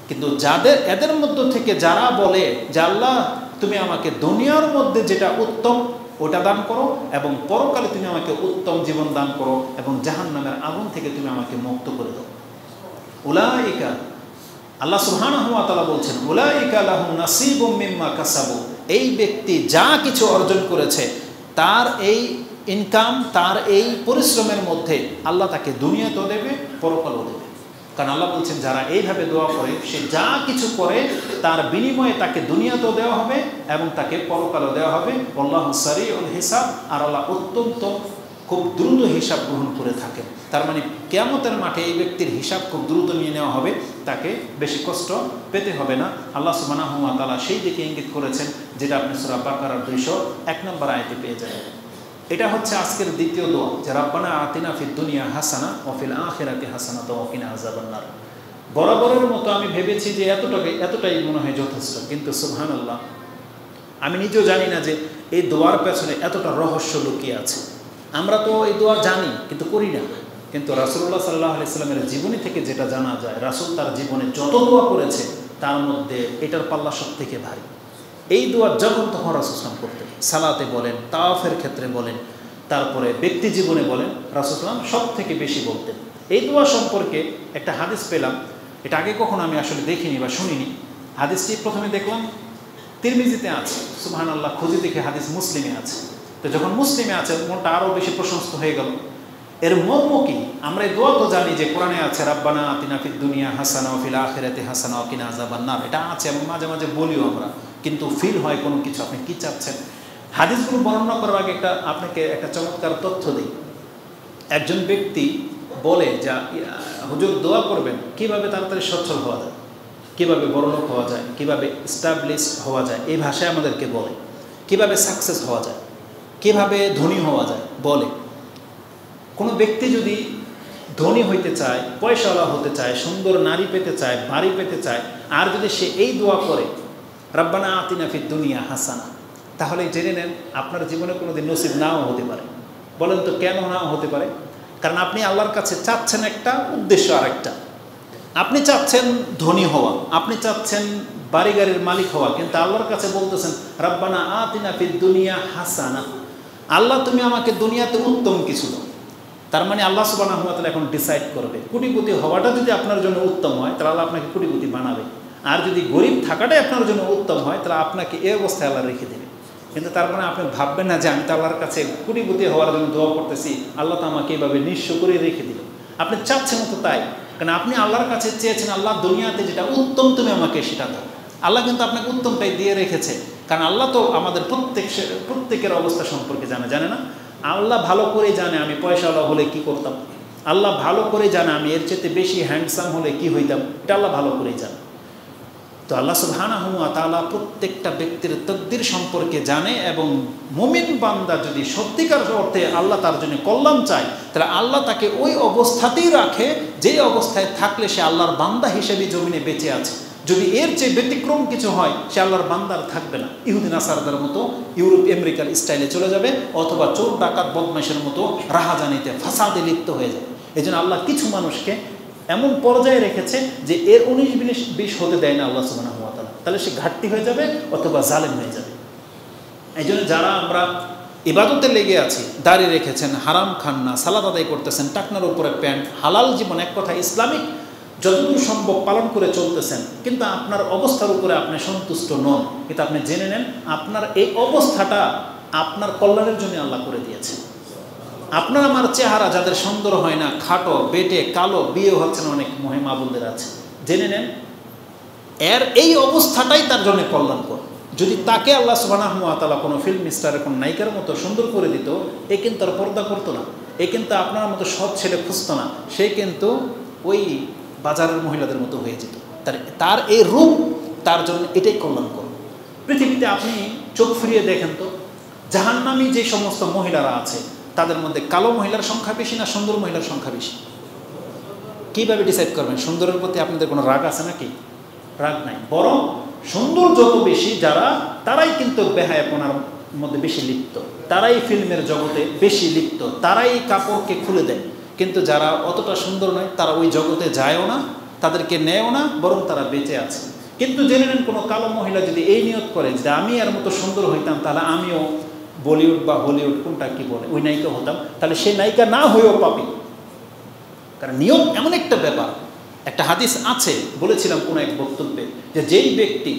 কিন্তু এদের মধ্য থেকে যারা বলে যে আল্লাহ তুমি আমাকে দুনিয়ার মধ্যে যেটা উত্তম ওটা দান করো এবং পরকালে তুমি আমাকে উত্তম জীবন দান করো এবং জাহান্নামের আগুন থেকে তুমি আমাকে মুক্ত করে দাও, উলাইকা, আল্লাহ সুবহানাহু ওয়া তাআলা বলছেন উলাইকা লাহুম নাসিবুম মিম্মা কাসাবু, এই ব্যক্তি যা কিছু অর্জন করেছে তার এই ইনকাম, তার এই পরিশ্রমের মধ্যে আল্লাহ তাকে দুনিয়াতেও দেবে, পরকালেও দেবে। কারণ আল্লাহ বলছেন যারা এইভাবে দোয়া করে সে যা কিছু করে তার বিনিময়ে তাকে দুনিয়াতেও দেওয়া হবে এবং তাকে পরকালেও দেওয়া হবে। আল্লাহু সারিউল হিসাব, আর আল্লাহ অত্যন্ত খুব দ্রুত হিসাব গ্রহণ করে থাকেন। তার মানে কিয়ামতের মাঠে এই ব্যক্তির হিসাব খুব দ্রুত নিয়ে নেওয়া হবে, তাকে বেশি কষ্ট পেতে হবে না। আল্লাহ সুবহানাহু ওয়া তাআলা সেই দিকে ইঙ্গিত করেছেন যেটা আপনি সূরা বাকারার 201 নম্বর আয়াতে পেয়ে যাবেন। এটা হচ্ছে আজকের দ্বিতীয় দোয়া যে রাব্বানা আতিনা ফিদ দুনিয়া হাসানা ওয়া ফিল আখিরাতি হাসানাতা ওয়া কিনা আযাবান্নার। বরাবরের মতো আমি ভেবেছি যে এতটাই মনে হয় যথেষ্ট, কিন্তু সুবহানাল্লাহ আমি নিজেও জানি না যে এই দোয়ার পেছনে এতটা রহস্য লুকিয়ে আছে। আমরা তো এই দোয়া জানি কিন্তু করি না, কিন্তু রাসূলুল্লাহ সাল্লাল্লাহু আলাইহি সাল্লামের জীবনী থেকে যেটা জানা যায়, রাসূল তার জীবনে যত দোয়া করেছে তার মধ্যে এটার পাল্লা সবথেকে ভারী। এই দোয়া যখন তখন রাসূল সাল্লাল্লাহু করতেন, সালাতে বলেন, তাওয়াফের ক্ষেত্রে বলেন, তারপরে ব্যক্তি জীবনে বলেন, রাসূল সাল্লাল্লাহু সব থেকে বেশি বলতেন। এই দোয়া সম্পর্কে একটা হাদিস পেলাম, এটা আগে কখনো আমি আসলে দেখিনি বা শুনিনি। হাদিসটি প্রথমে দেখলাম তিরমিজিতে আছে, সুবহানাল্লাহ, খুঁজে দেখে হাদিস মুসলিমে আছে। তো যখন মুসলিমে আছে মনটা আরও বেশি প্রশস্ত হয়ে গেল। এর মর্ম কি? আমরা এই দোয়া তো জানি যে কোরআনে আছে রাব্বানা আতিনা ফিদ দুনিয়া হাসানা ওয়া ফিল আখিরাতি হাসানা ওয়া কিনা আযাবান্নার, এটা আছে এবং মাঝে মাঝে বলিও আমরা, কিন্তু ফিল হয় কোনো কিছু আপনি কি চাচ্ছেন। হাদিসগুলো বর্ণনা করার আগে আপনাকে একটা চমৎকার তথ্য দিই। একজন ব্যক্তি বলে যা হুজুর দোয়া করবেন কীভাবে তাড়াতাড়ি সচ্ছল হওয়া যায়, কীভাবে বড়লোক হওয়া যায়, কীভাবে এস্টাবলিশ হওয়া যায়, এই ভাষায় আমাদেরকে বলে। কীভাবে সাকসেস হওয়া যায়, কীভাবে ধনী হওয়া যায় বলে। কোনো ব্যক্তি যদি ধনী হইতে চায়, পয়সাওয়ালা হতে চায়, সুন্দর নারী পেতে চায়, বাড়ি পেতে চায়, আর যদি সে এই দোয়া করে রাব্বানা আতিনা ফিদ দুনিয়া হাসানা, তাহলে জেনে নেন আপনার জীবনে কোনো দিন নসিব নাও হতে পারে। বলেন তো কেন নাও হতে পারে? কারণ আপনি আল্লাহর কাছে চাচ্ছেন একটা, উদ্দেশ্য আরেকটা। আপনি চাচ্ছেন ধনী হওয়া, আপনি চাচ্ছেন বাড়ি গাড়ির মালিক হওয়া, কিন্তু আল্লাহর কাছে বলতেছেন রাব্বানা আতিনা ফিদ দুনিয়া হাসানা, আল্লাহ তুমি আমাকে দুনিয়াতে উত্তম কিছু দাও। তার মানে আল্লাহ সুবহানাহু ওয়া তাআলা এখন ডিসাইড করবে। কোটিপতি হওয়াটা যদি আপনার জন্য উত্তম হয় তাহলে আল্লাহ আপনাকে কোটিপতি বানাবে, আর যদি গরিব থাকাটাই আপনার জন্য উত্তম হয় তাহলে আপনাকে এই অবস্থায় আল্লাহ রেখে দেবে। কিন্তু তার মানে আপনি ভাববেন না যে আমি তো আল্লাহর কাছে কোটিপতি হওয়ার জন্য দোয়া করতেছি, আল্লাহ তো আমাকে এইভাবে নিঃস্ব করে রেখে দিল। আপনি চাচ্ছেন তো তাই, কারণ আপনি আল্লাহর কাছে চেয়েছেন আল্লাহ দুনিয়াতে যেটা উত্তম তুমি আমাকে সেটা দাও। আল্লাহ কিন্তু আপনাকে উত্তমটাই দিয়ে রেখেছে, কারণ আল্লাহ তো আমাদের প্রত্যেকের অবস্থা সম্পর্কে জানে না? আল্লাহ ভালো করেই জানে আমি পয়সাওয়ালা হলে কি করতাম, আল্লাহ ভালো করে জানে আমি এর চেয়ে বেশি হ্যান্ডসাম হলে কি হইতাম, এটা আল্লাহ ভালো করেই জানে। তো আল্লাহ সুবহানাহু ওয়া তাআলা প্রত্যেকটা ব্যক্তির তকদির সম্পর্কে জানে, এবং মুমিন বান্দা যদি সত্যিকার অর্থে আল্লাহ তার জন্য কল্যাণ চায় তাহলে আল্লাহ তাকে ওই অবস্থাতেই রাখে যেই অবস্থায় থাকলে সে আল্লাহর বান্দা হিসেবে জমিনে বেঁচে আছে। যদি এর চেয়ে ব্যতিক্রম কিছু হয় সে আল্লাহর বান্দার থাকবে না, ইহুদি নাসারাদের মতো ইউরোপ আমেরিকার স্টাইলে চলে যাবে, অথবা চোর ডাকাত বদমাইশের মতো রাহাজানিতে ফাসাদে লিপ্ত হয়ে যাবে। এই জন্য আল্লাহ কিছু মানুষকে এমন পর্যায়ে রেখেছে যে এর 19-20 হতে দেয় না আল্লাহ সুবহানাহু ওয়া তাআলা, তাহলে সে ঘাটতি হয়ে যাবে অথবা জালেম হয়ে যাবে। এই জন্য যারা আমরা ইবাদতে লেগে আছি, দাড়ি রেখেছেন, হারাম খান না, সালাত আদায় করতেছেন, টাকনার উপরে প্যান্ট, হালাল জীবন, এক কথা ইসলামিক যতদূর সম্ভব পালন করে চলতেছেন, কিন্তু আপনার অবস্থার উপরে আপনি সন্তুষ্ট নন, কিন্তু আপনি জেনে নেন আপনার এই অবস্থাটা আপনার কল্যাণের জন্য আল্লাহ করে দিয়েছে। আপনার আমার চেহারা যাদের সুন্দর হয় না, খাটো, বেটে, কালো, বিয়ে হচ্ছে না, অনেক মহিমা বোনদের আছে, জেনে নেন এর এই অবস্থাটাই তার জন্য কল্যাণকর। যদি তাকে আল্লাহ সুবহানাহু ওয়া তাআলা কোনো ফিল্ম স্টারের কোনো নায়িকার মতো সুন্দর করে দিত, এ কিন্তু আর পর্দা করতো না, এ কিন্তু আপনার মতো সৎ ছেলে খুঁজতো না, সে কিন্তু ওই বাজারের মহিলাদের মতো হয়ে যেত। তার এই রূপ তার জন্য এটাই কল্যাণকর। পৃথিবীতে আপনি চোখ ফিরিয়ে দেখেন তো, জাহান্নামী যে সমস্ত মহিলারা আছে তাদের মধ্যে কালো মহিলার সংখ্যা বেশি না সুন্দর মহিলার সংখ্যা বেশি? কীভাবে ডিসাইড করবেন? সুন্দরের প্রতি আপনাদের কোনো রাগ আছে নাকি? রাগ নাই, বরং সুন্দর যত বেশি যারা, তারাই কিন্তু বেহায়াপনার মধ্যে বেশি লিপ্ত, তারাই ফিল্মের জগতে বেশি লিপ্ত, তারাই কাপড়কে খুলে দেয়। কিন্তু যারা অতটা সুন্দর নয় তারা ওই জগতে যায়ও না, তাদেরকে নেয়ও না, বরং তারা বেঁচে আছে। কিন্তু জেনে নেন কোনো কালো মহিলা যদি এই নিয়ত করে যে আমি এর মতো সুন্দর হইতাম, তাহলে আমিও বলিউড বা হলিউড কোনটা কি বলে ওই নায়িকা হতাম, তাহলে সে নায়িকা না হয়েও পাপি। কারণ নিয়ত এমন একটা ব্যাপার। একটা হাদিস আছে, বলেছিলাম কোনো এক বক্তব্যে, যে যেই ব্যক্তি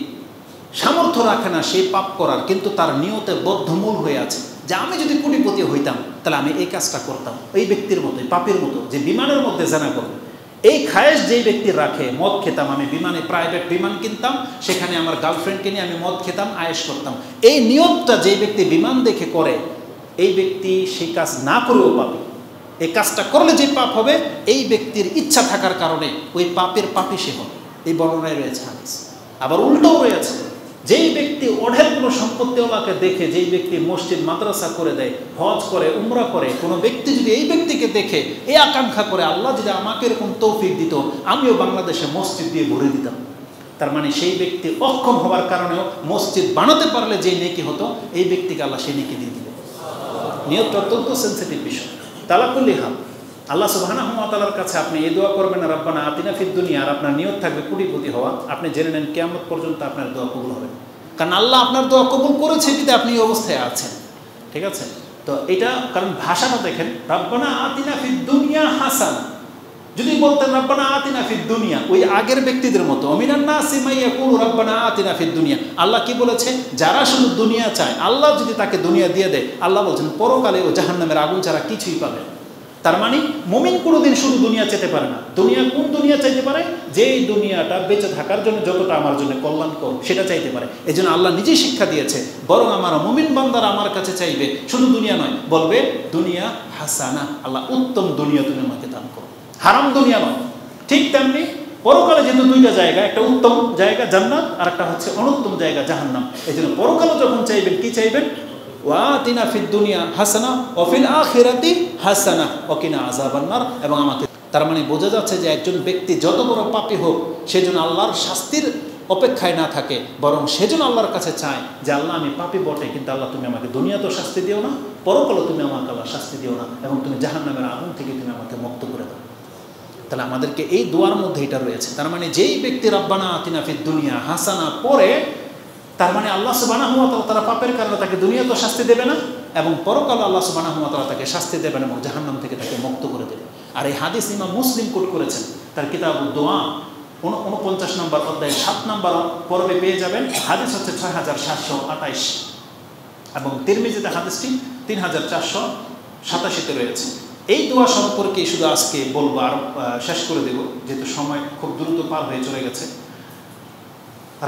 সামর্থ্য রাখে না সেই পাপ করার, কিন্তু তার নিয়তে বদ্ধমূল হয়ে আছে যে আমি যদি কোটিপতি হইতাম তাহলে আমি এই কাজটা করতাম, এই ব্যক্তির মতো, পাপের মতো, যে বিমানের মধ্যে জানা করবে। এই খায়েশ যেই ব্যক্তি রাখে, মদ খেতাম আমি, বিমানে প্রাইভেট বিমান কিনতাম, সেখানে আমার গার্লফ্রেন্ডকে নিয়ে আমি মদ খেতাম, আয়েশ করতাম, এই নিয়তটা যেই ব্যক্তি বিমান দেখে করে, এই ব্যক্তি সেই কাজ না করেও পাপি। এই কাজটা করলে যে পাপ হবে, এই ব্যক্তির ইচ্ছা থাকার কারণে ওই পাপের পাপই সে হবে। এই বর্ণনায় রয়েছে হাদিস। আবার উল্টোও রয়েছে, যেই ব্যক্তি অঢেল কোনো সম্পত্তিওয়ালাকে দেখে, যেই ব্যক্তি মসজিদ মাদ্রাসা করে দেয়, হজ করে, উমরা করে, কোনো ব্যক্তি যদি এই ব্যক্তিকে দেখে এই আকাঙ্ক্ষা করে, আল্লাহ যদি আমাকে এরকম তৌফিক দিত, আমিও বাংলাদেশে মসজিদ দিয়ে ভরে দিতাম, তার মানে সেই ব্যক্তি অক্ষম হওয়ার কারণেও মসজিদ বানাতে পারলে যে নেকি হতো, এই ব্যক্তিকে আল্লাহ সেই নেকি দিয়ে দিবে। নিয়তটা অত্যন্ত সেন্সিটিভ বিষয়। তালাকুল্লি হাল, আল্লাহ সুবহানাহু ওয়া তাআলার কাছে আপনি এই দোয়া করবেন, রব্বানা আতিনা ফিদ দুনিয়া, আর আপনার নিয়ত থাকবে কোটিপতি হওয়া, আপনি জেনে নেন কিয়ামত পর্যন্ত আপনার দোয়া কবুল হবে। কারণ আল্লাহ আপনার দোয়া কবুল করেছে বিধে আপনি এই অবস্থায় আছেন। ঠিক আছে? তো এটা, কারণ ভাষাটা দেখেন, রব্বানা আতিনা ফিদ দুনিয়া হাসানা, যদি বলতেন রব্বানা আতিনা ফিদ দুনিয়া, ওই আগের ব্যক্তিদের মতো, মিনান নাসি মান ইয়াকুলু রব্বানা আতিনা ফিদ দুনিয়া, আল্লাহ কি বলেছে, যারা শুধু দুনিয়া চায়, আল্লাহ যদি তাকে দুনিয়া দিয়ে দেয়, আল্লাহ বলছেন পরকালে ও জাহান্নামের আগুন ছাড়া কিছুই পাবে। তার মানে মুমিন কোনোদিন শুধু দুনিয়া চাইতে পারে না। দুনিয়া কোন দুনিয়া চাইতে পারে? যেই দুনিয়াটা বেঁচে থাকার জন্য যতটা আমার জন্য কল্যাণকর, সেটা চাইতে পারে। এই জন্য আল্লাহ নিজেই শিক্ষা দিয়েছে, বরং আমার মুমিন বান্দারা আমার কাছে চাইবে শুধু দুনিয়া নয়, বলবে দুনিয়া হাসানা, আল্লাহ উত্তম দুনিয়া তুমি আমাকে দান করো, হারাম দুনিয়া নয়। ঠিক তেমনি পরকালে যেহেতু দুইটা জায়গা, একটা উত্তম জায়গা জান্নাত, আর একটা হচ্ছে অনুত্তম জায়গা জাহান্নাম। এই জন্য পরকালে যখন চাইবেন, কি চাইবেন? ওয়াতিনা ফিদ দুনিয়া হাসানা ওয়া ফিল আখিরাতি হাসানা ওয়া কিনা আযাবান নার, এবং আমাকে, তার মানে বোঝা যাচ্ছে যে একজন ব্যক্তি যত বড় পাপী হোক, সেজন্য আল্লাহর শাস্তির অপেক্ষায় না থাকে, বরং সেজন্য আল্লাহর কাছে চায় যে আল্লাহ আমি পাপী বটে, কিন্তু আল্লাহ তুমি আমাকে দুনিয়াতেও শাস্তি দিও না, পরকালেও তুমি আমাকে আল্লাহ শাস্তি দিও না, এবং তুমি জাহান্নামের আগুন থেকে তুমি আমাকে মুক্ত করে দাও। তাহলে আমাদেরকে এই দোয়ার মধ্যে এটা রয়েছে। তার মানে যেই ব্যক্তি রব্বানা আতিনা ফিদ দুনিয়া হাসানা পড়ে, তার মানে আল্লাহ সুবহানাহু ওয়া তাআলা তার পাপের কারণে তাকে দুনিয়াতেও শাস্তি দেবে না, এবং পরকালে আল্লাহ সুবহানাহু ওয়া তাআলা তাকে শাস্তি দেবেন এবং জাহান্নাম থেকে তাকে মুক্ত করে দেবে। আর এই হাদিস ইমাম মুসলিম কোট করেছেন তার কিতাবুদ দোয়া 49 নম্বর অধ্যায় 7 নম্বর পর্বে পেয়ে যাবেন। হাদিস হচ্ছে 6728, এবং তিরমিজিতে হাদিসটি 3487-তে রয়েছে। এই দোয়া সম্পর্কে শুধু আজকে বলবো, আর শেষ করে দেব, যেহেতু সময় খুব দ্রুত পার হয়ে চলে গেছে।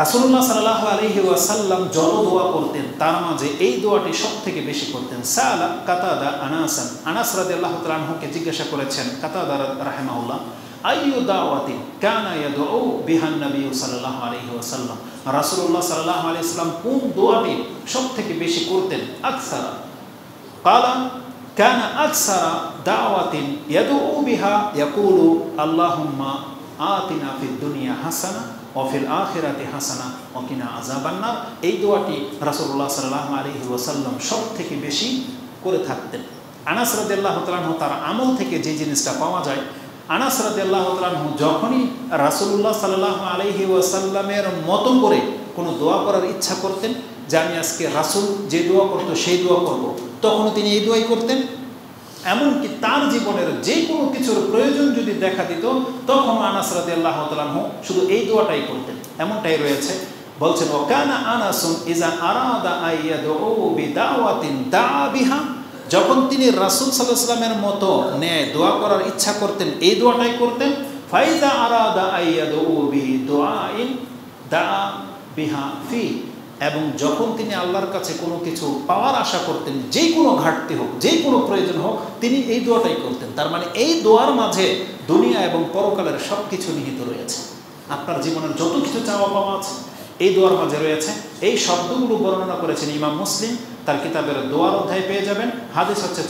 রাসূলুল্লাহ সাল্লাল্লাহু আলাইহি ওয়াসাল্লাম যত দোয়া করতেন, তার মাঝে এই দোয়াটি সব থেকে বেশি করতেন। সাআলা কাতাদা আনাসান, আনাস রাদিয়াল্লাহু তাআলা আনহুকে জিজ্ঞাসা করেছেন কাতাদা রাহিমাহুল্লাহ, আইয়ু দাওয়াতিন কানা ইয়াদউ বিহান নবী সাল্লাল্লাহু আলাইহি ওয়াসাল্লাম, রাসূলুল্লাহ সাল্লাল্লাহু আলাইহি ওয়াসাল্লাম কোন দোয়াটি সব থেকে বেশি করতেন? আকসারা ক্বালা কানা আকসারা দাওয়াতিন ইয়াদউ বিহা ইয়াকুলু আল্লাহুম্মা আতিনা ফিদ দুনিয়া হাসানা ওয়া ফিল আখিরাতি হাসানা ওয়া কিনা আযাবান নার। এই দোয়াটি রাসূলুল্লাহ সাল্লাল্লাহু আলাইহি ওয়াসাল্লাম সব থেকে বেশি করে থাকতেন। আনাস রাদিয়াল্লাহু তাআলা আনহু তার আমল থেকে যে জিনিসটা পাওয়া যায়, আনাস রাদিয়াল্লাহু তাআলা আনহু যখনই রাসূলুল্লাহ সাল্লাল্লাহু আলাইহি ওয়াসাল্লামের মতো করে কোনো দোয়া করার ইচ্ছা করতেন, যে আমি আজকে রাসূল যে দোয়া করতো সেই দোয়া করব, তখনও তিনি এই দোয়াই করতেন। এমনকি তার জীবনের যে কোনো কিছুর প্রয়োজন যদি দেখা দিত, তখন আনাস রাদিয়াল্লাহু তাআলা আনহু শুধু এই দোয়াটাই করতেন। এমনটাই রয়েছে, বলছেন ওয়া কানা আনাসুন ইযা আরাদা আইয়াদউ বিদাওয়াতিন দাআ বিহা, যখন তিনি রাসূল সাল্লাল্লাহু আলাইহি ওয়াসাল্লামের মতো ন্যায় দোয়া করার ইচ্ছা করতেন, এই দোয়াটাই করতেন। ফাইজা আরাদা আইয়াদউ বিদুআইন দাআ বিহা ফি, এবং যখন তিনি আল্লাহর কাছে কোনো কিছু পাওয়ার আশা করতেন, যে কোনো ঘাটতি হোক, যে কোনো প্রয়োজন হোক, তিনি এই দোয়াটাই করতেন। তার মানে এই দোয়ার মাঝে দুনিয়া এবং পরকালের সব কিছু নিহিত রয়েছে। আপনার জীবনের যত কিছু চাওয়া পাওয়া আছে এই দোয়ার মাঝে রয়েছে। এই শব্দগুলো বর্ণনা করেছেন ইমাম মুসলিম তার কিতাবের দোয়ার অধ্যায়ে পেয়ে যাবেন। হাদিস হচ্ছে